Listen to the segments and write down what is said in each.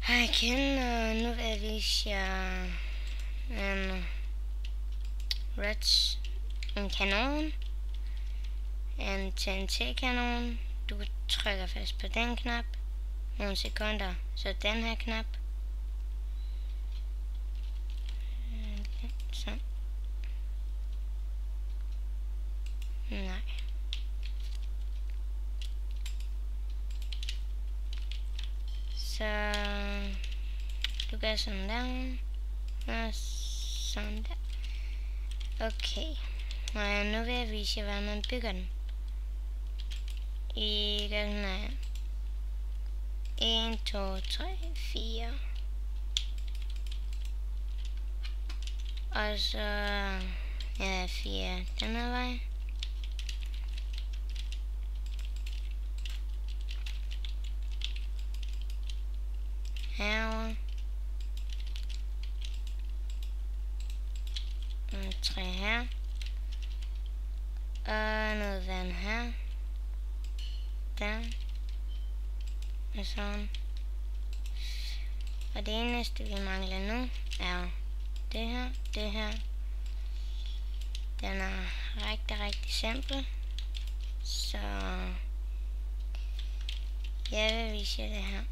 Hej igen, og nu vil jeg vise jer en en kanon, en TNT-kanon. Du trykker fast på den knap, nogle sekunder, så den her knap. Så. Nej. Så du gør sådan der, og sådan der. Okay, og nu vil jeg vise jer, hvordan man bygger den. I gør den her. 1, 2, 3, 4. Og så 4 den her vej. Herovre. Og 3 her. Og noget vand her. Der. Og sådan. Og det eneste vi mangler nu er det her. Den er rigtig simpel. Så jeg vil vise jer det her.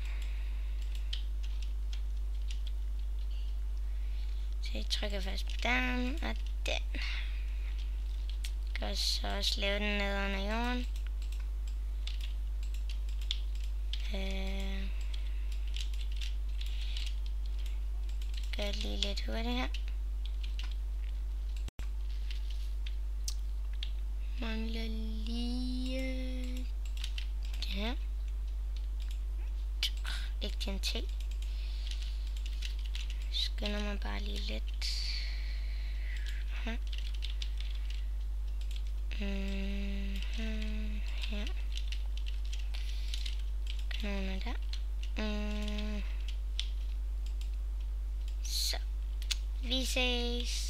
Så jeg trykker fast på den og den. Kan så også lave den ned under jorden. Gør det lige lidt hurtigt her. Mangler lige det her. Ikke TNT. Skynder mig bare lige lidt. Her. Her. Kanoner der. Så. Vi ses.